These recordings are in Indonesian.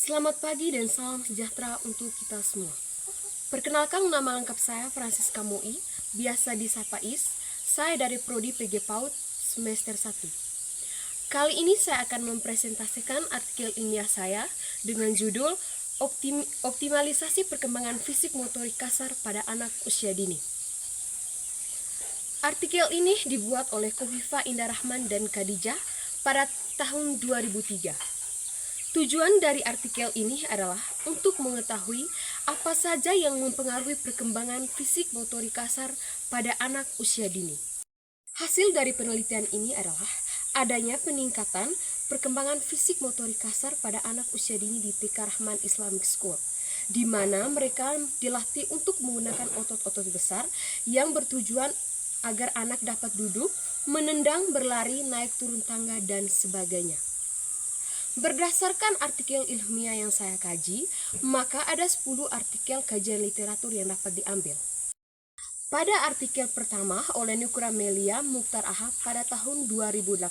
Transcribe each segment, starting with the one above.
Selamat pagi dan salam sejahtera untuk kita semua. Perkenalkan, nama lengkap saya Francisca Moi, biasa disapa Is. Saya dari Prodi PG PAUD semester 1. Kali ini saya akan mempresentasikan artikel ilmiah saya dengan judul Optimalisasi Perkembangan Fisik Motorik Kasar pada Anak Usia Dini. Artikel ini dibuat oleh Kofifa Indah Rahman dan Khadijah pada tahun 2003. Tujuan dari artikel ini adalah untuk mengetahui apa saja yang mempengaruhi perkembangan fisik motorik kasar pada anak usia dini. Hasil dari penelitian ini adalah adanya peningkatan perkembangan fisik motorik kasar pada anak usia dini di TK Rahman Islamic School, di mana mereka dilatih untuk menggunakan otot-otot besar yang bertujuan agar anak dapat duduk, menendang, berlari, naik turun tangga, dan sebagainya. Berdasarkan artikel ilmiah yang saya kaji, maka ada 10 artikel kajian literatur yang dapat diambil. Pada artikel pertama oleh Nukura Melia Mukhtar Ahab pada tahun 2018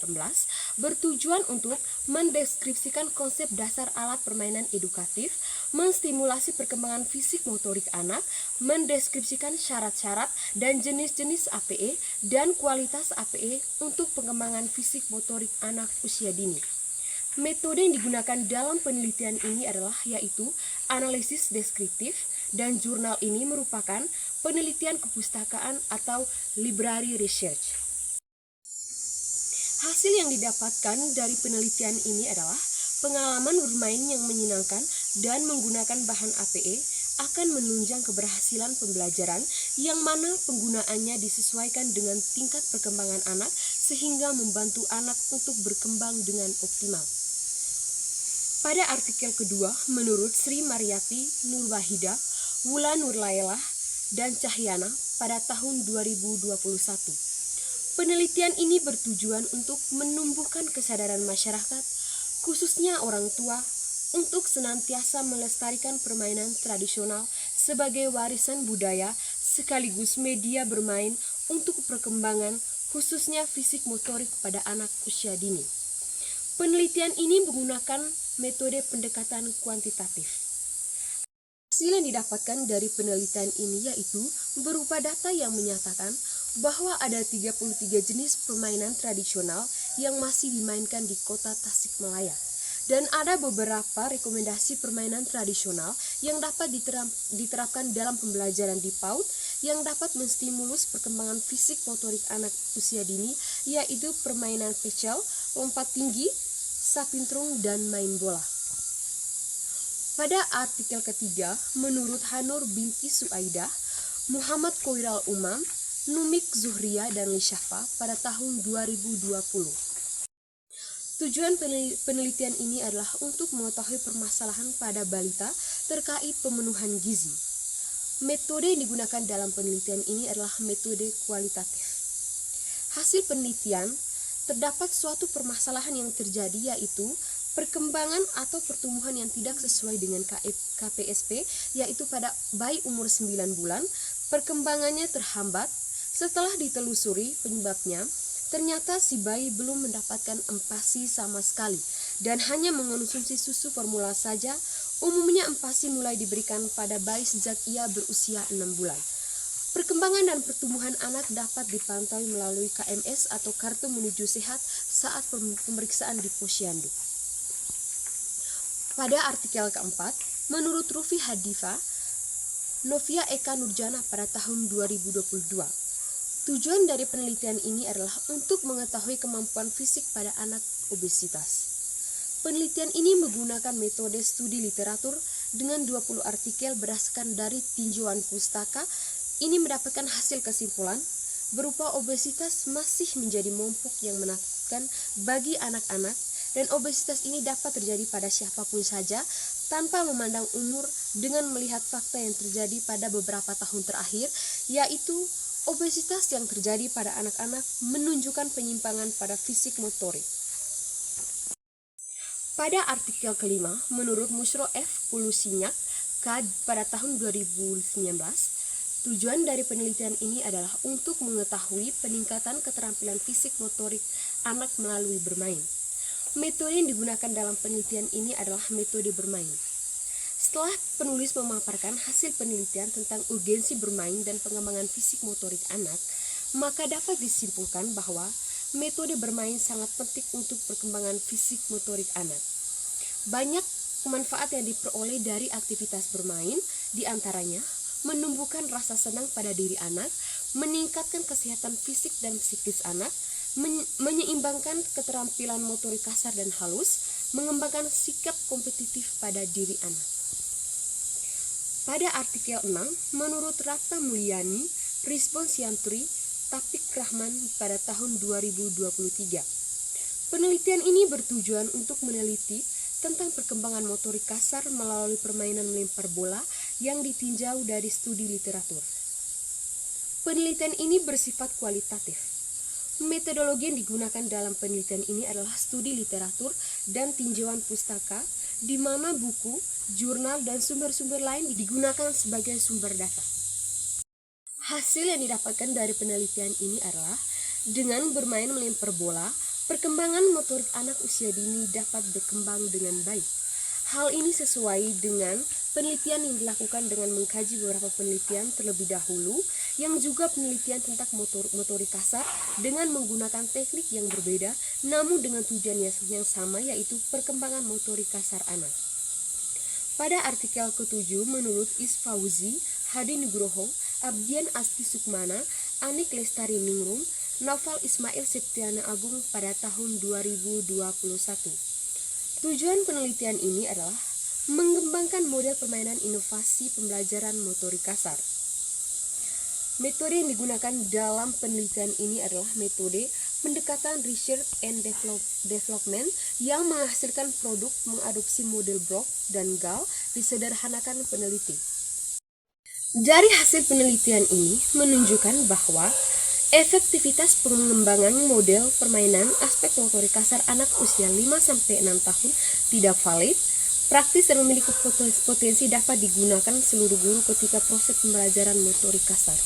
bertujuan untuk mendeskripsikan konsep dasar alat permainan edukatif, menstimulasi perkembangan fisik motorik anak, mendeskripsikan syarat-syarat dan jenis-jenis APE dan kualitas APE untuk pengembangan fisik motorik anak usia dini. Metode yang digunakan dalam penelitian ini adalah yaitu analisis deskriptif, dan jurnal ini merupakan penelitian kepustakaan atau library research. Hasil yang didapatkan dari penelitian ini adalah pengalaman bermain yang menyenangkan dan menggunakan bahan APE akan menunjang keberhasilan pembelajaran yang mana penggunaannya disesuaikan dengan tingkat perkembangan anak sehingga membantu anak untuk berkembang dengan optimal. Pada artikel kedua, menurut Sri Mariati Nurwahida, Wula Nurlailah, dan Cahyana pada tahun 2021. Penelitian ini bertujuan untuk menumbuhkan kesadaran masyarakat, khususnya orang tua, untuk senantiasa melestarikan permainan tradisional sebagai warisan budaya sekaligus media bermain untuk perkembangan khususnya fisik motorik pada anak usia dini. Penelitian ini menggunakan metode pendekatan kuantitatif. Hasil yang didapatkan dari penelitian ini yaitu berupa data yang menyatakan bahwa ada 33 jenis permainan tradisional yang masih dimainkan di kota Tasikmalaya. Dan ada beberapa rekomendasi permainan tradisional yang dapat diterapkan dalam pembelajaran di PAUD yang dapat menstimulus perkembangan fisik motorik anak usia dini, yaitu permainan pecel, lompat tinggi, sapintrung, dan main bola. Pada artikel ketiga, menurut Hanur binti Suaidah, Muhammad Koiral Umam, Numik Zuhria, dan Lishafa pada tahun 2020. Tujuan penelitian ini adalah untuk mengetahui permasalahan pada balita terkait pemenuhan gizi. Metode yang digunakan dalam penelitian ini adalah metode kualitatif. Hasil penelitian, terdapat suatu permasalahan yang terjadi yaitu perkembangan atau pertumbuhan yang tidak sesuai dengan KPSP, yaitu pada bayi umur 9 bulan, perkembangannya terhambat. Setelah ditelusuri penyebabnya, ternyata si bayi belum mendapatkan empasi sama sekali dan hanya mengonsumsi susu formula saja. Umumnya empasi mulai diberikan pada bayi sejak ia berusia 6 bulan. Perkembangan dan pertumbuhan anak dapat dipantau melalui KMS atau Kartu Menuju Sehat saat pemeriksaan di posyandu. Pada artikel keempat, menurut Rufi Hadifa, Novia Eka Nurjana pada tahun 2022. Tujuan dari penelitian ini adalah untuk mengetahui kemampuan fisik pada anak obesitas. Penelitian ini menggunakan metode studi literatur dengan 20 artikel berdasarkan dari tinjauan pustaka. Ini mendapatkan hasil kesimpulan berupa obesitas masih menjadi momok yang menakutkan bagi anak-anak, dan obesitas ini dapat terjadi pada siapapun saja tanpa memandang umur dengan melihat fakta yang terjadi pada beberapa tahun terakhir, yaitu obesitas yang terjadi pada anak-anak menunjukkan penyimpangan pada fisik motorik. Pada artikel kelima, menurut Musro F. Pulusinyak pada tahun 2019, tujuan dari penelitian ini adalah untuk mengetahui peningkatan keterampilan fisik motorik anak melalui bermain. Metode yang digunakan dalam penelitian ini adalah metode bermain. Setelah penulis memaparkan hasil penelitian tentang urgensi bermain dan pengembangan fisik motorik anak, maka dapat disimpulkan bahwa metode bermain sangat penting untuk perkembangan fisik motorik anak. Banyak manfaat yang diperoleh dari aktivitas bermain, diantaranya menumbuhkan rasa senang pada diri anak, meningkatkan kesehatan fisik dan psikis anak, menyeimbangkan keterampilan motorik kasar dan halus, mengembangkan sikap kompetitif pada diri anak. Pada artikel 6, menurut Ratna Mulyani, Respons Yantri, Tapik Rahman pada tahun 2023. Penelitian ini bertujuan untuk meneliti tentang perkembangan motorik kasar melalui permainan melempar bola yang ditinjau dari studi literatur. Penelitian ini bersifat kualitatif. Metodologi yang digunakan dalam penelitian ini adalah studi literatur dan tinjauan pustaka, di mana buku, jurnal, dan sumber-sumber lain digunakan sebagai sumber data. Hasil yang didapatkan dari penelitian ini adalah dengan bermain melempar bola, perkembangan motorik anak usia dini dapat berkembang dengan baik. Hal ini sesuai dengan penelitian yang dilakukan dengan mengkaji beberapa penelitian terlebih dahulu, yang juga penelitian tentang motorik kasar dengan menggunakan teknik yang berbeda, namun dengan tujuan yang sama, yaitu perkembangan motorik kasar anak. Pada artikel ke-7, menurut Isfauzi, Hadi Nugroho, Abdian Asti Sukmana, Anik Lestari Ningrum, Novel Ismail Septiana Agung pada tahun 2021. Tujuan penelitian ini adalah mengembangkan model permainan inovasi pembelajaran motorik kasar. Metode yang digunakan dalam penelitian ini adalah metode pendekatan research and development yang menghasilkan produk mengadopsi model Block dan Gall disederhanakan peneliti. Dari hasil penelitian ini menunjukkan bahwa efektivitas pengembangan model permainan aspek motorik kasar anak usia 5-6 tahun tidak valid, praktis dan memiliki potensi dapat digunakan seluruh guru ketika proses pembelajaran motorik kasar.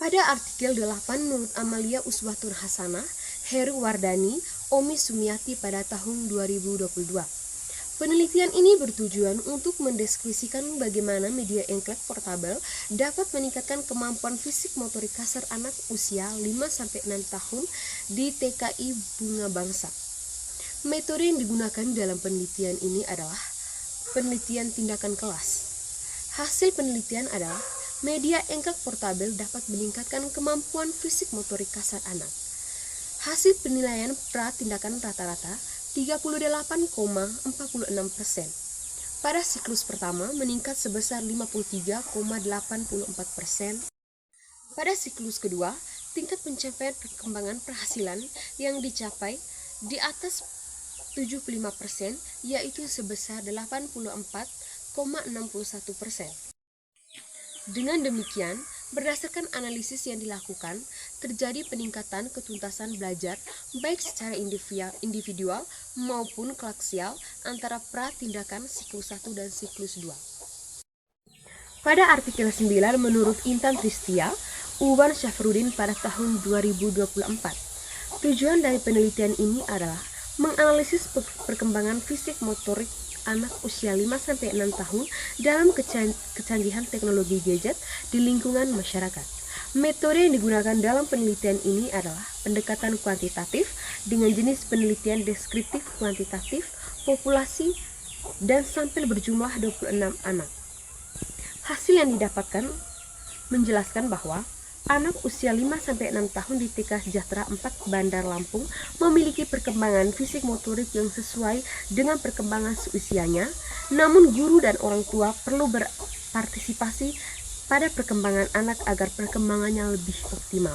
Pada artikel 8, menurut Amalia Uswatun Hasanah, Heru Wardani, Omi Sumiati pada tahun 2022. Penelitian ini bertujuan untuk mendeskripsikan bagaimana media engklek portabel dapat meningkatkan kemampuan fisik motorik kasar anak usia 5-6 tahun di TKI Bunga Bangsa. Metode yang digunakan dalam penelitian ini adalah penelitian tindakan kelas. Hasil penelitian adalah media engklek portabel dapat meningkatkan kemampuan fisik motorik kasar anak. Hasil penilaian pra-tindakan rata-rata 38,46%. Pada siklus pertama meningkat sebesar 53,84%. Pada siklus kedua, tingkat pencapaian perkembangan perhasilan yang dicapai di atas 75%, yaitu sebesar 84,61%. Dengan demikian, berdasarkan analisis yang dilakukan, terjadi peningkatan ketuntasan belajar baik secara individual maupun klaksial antara pra-tindakan siklus 1 dan siklus 2. Pada artikel 9, menurut Intan Tristia, Uwan Syafruddin pada tahun 2024, tujuan dari penelitian ini adalah menganalisis perkembangan fisik motorik anak usia 5-6 tahun dalam kecanggihan teknologi gadget di lingkungan masyarakat. Metode yang digunakan dalam penelitian ini adalah pendekatan kuantitatif dengan jenis penelitian deskriptif kuantitatif, populasi, dan sampel berjumlah 26 anak. Hasil yang didapatkan menjelaskan bahwa anak usia 5-6 tahun di TK Sejahtera 4 Bandar Lampung memiliki perkembangan fisik motorik yang sesuai dengan perkembangan seusianya, namun guru dan orang tua perlu berpartisipasi pada perkembangan anak agar perkembangannya lebih optimal.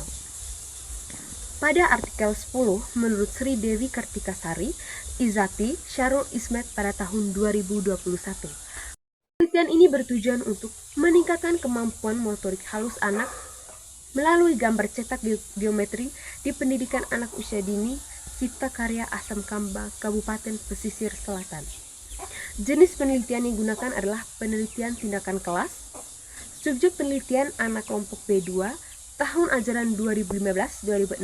Pada artikel 10, menurut Sri Dewi Kartikasari, Izati, Syarul Ismet pada tahun 2021. Penelitian ini bertujuan untuk meningkatkan kemampuan motorik halus anak melalui gambar cetak geometri di pendidikan anak usia dini Cipta Karya Asam Kamba, Kabupaten Pesisir Selatan. Jenis penelitian yang digunakan adalah penelitian tindakan kelas. Subjek penelitian anak kelompok B2 tahun ajaran 2015-2016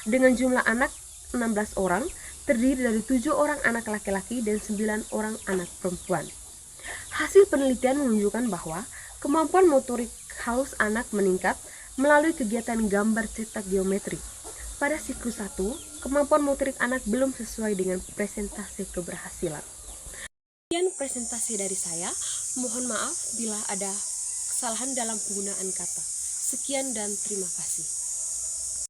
dengan jumlah anak 16 orang terdiri dari 7 orang anak laki-laki dan 9 orang anak perempuan. Hasil penelitian menunjukkan bahwa kemampuan motorik halus anak meningkat melalui kegiatan gambar cetak geometri. Pada siklus 1, kemampuan motorik anak belum sesuai dengan presentase keberhasilan. Sekian presentasi dari saya. Mohon maaf bila ada kesalahan dalam penggunaan kata. Sekian dan terima kasih.